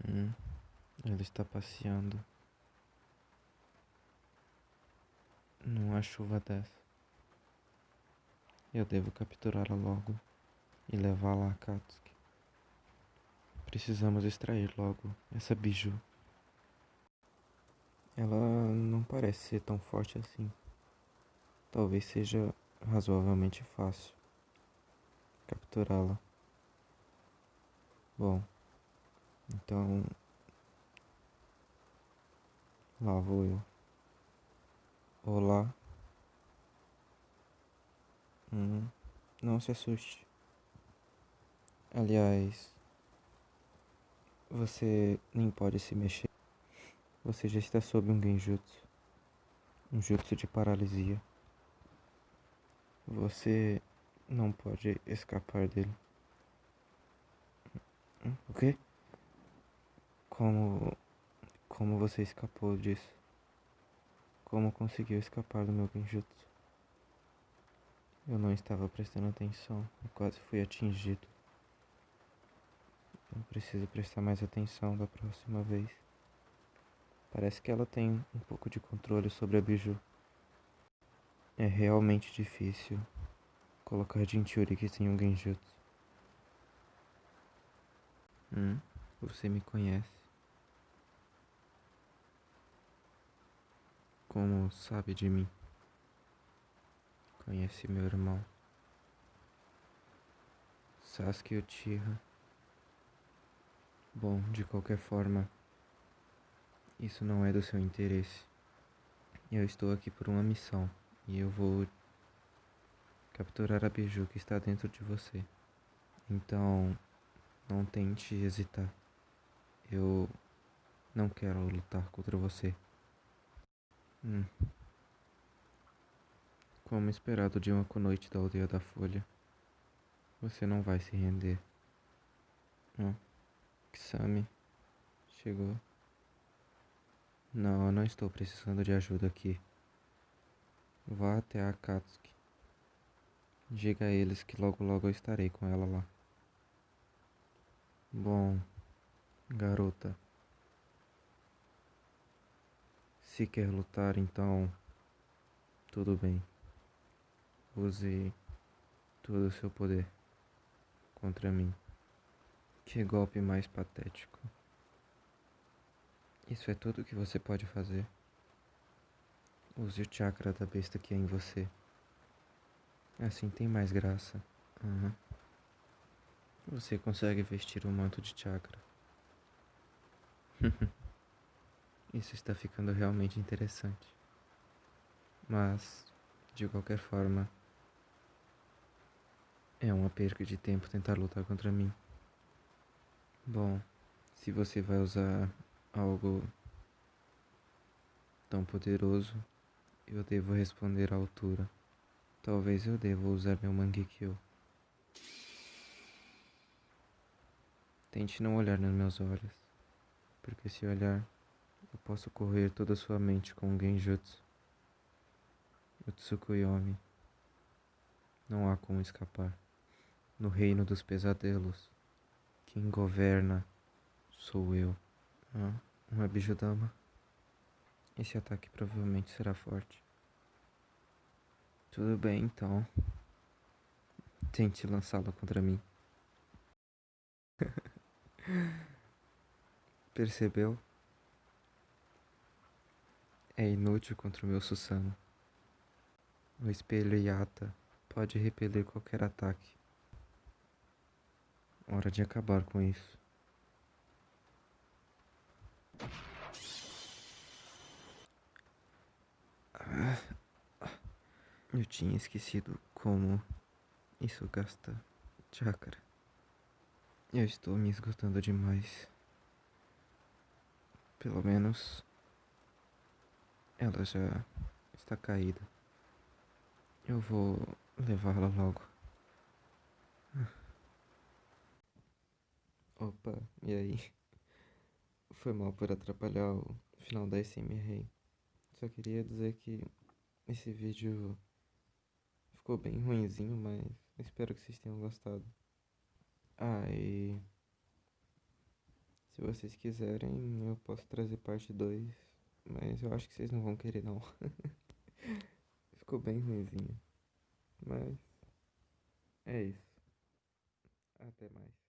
Hum, ela está passeando numa chuva dessa. Eu devo capturá-la logo e levá-la a Akatsuki. Precisamos extrair logo essa biju. Ela não parece ser tão forte assim. Talvez seja razoavelmente fácil capturá-la. Bom, então lá vou eu. Olá. Não se assuste. Aliás, você nem pode se mexer. Você já está sob um genjutsu. Um jutsu de paralisia. Você não pode escapar dele. O quê? Como. Como você escapou disso? Como conseguiu escapar do meu genjutsu? Eu não estava prestando atenção. Eu quase fui atingido. Eu preciso prestar mais atenção da próxima vez. Parece que ela tem um pouco de controle sobre a biju. É realmente difícil colocar Jinchuriki sem um genjutsu. Você me conhece. Como sabe de mim? Conhece meu irmão, Sasuke Uchiha. Bom, de qualquer forma, isso não é do seu interesse. Eu estou aqui por uma missão e eu vou capturar a biju que está dentro de você. Então, não tente hesitar. Eu não quero lutar contra você. Como esperado de uma noite da aldeia da Folha, você não vai se render. Kisame chegou. Não, eu não estou precisando de ajuda aqui. Vá até a Akatsuki. Diga a eles que logo logo eu estarei com ela lá. Bom, garota, se quer lutar, então tudo bem. Use todo o seu poder contra mim. Que golpe mais patético. Isso é tudo que você pode fazer. Use o chakra da besta que é em você. Assim tem mais graça. Você consegue vestir um manto de chakra. Isso está ficando realmente interessante. Mas, de qualquer forma, é uma perca de tempo tentar lutar contra mim. Bom, se você vai usar algo tão poderoso, eu devo responder à altura. Talvez eu deva usar meu Mangekyo. Tente não olhar nos meus olhos, porque se olhar, eu posso correr toda a sua mente com um Genjutsu. O Tsukuyomi. Não há como escapar. No reino dos pesadelos, quem governa sou eu. Uma Bijudama. Esse ataque provavelmente será forte. Tudo bem, então. Tente lançá-la contra mim. Percebeu? É inútil contra o meu Susanoo. O espelho Yata pode repelir qualquer ataque. Hora de acabar com isso. Eu tinha esquecido como isso gasta chakra. Eu estou me esgotando demais. Pelo menos ela já está caída. Eu vou levá-la logo. Opa, e aí? Foi mal por atrapalhar o final da SMR. Só queria dizer que esse vídeo ficou bem ruinzinho, mas espero que vocês tenham gostado. Ah, e Se vocês quiserem, eu posso trazer parte 2, mas eu acho que vocês não vão querer não. Ficou bem ruinzinho. Mas é isso. Até mais.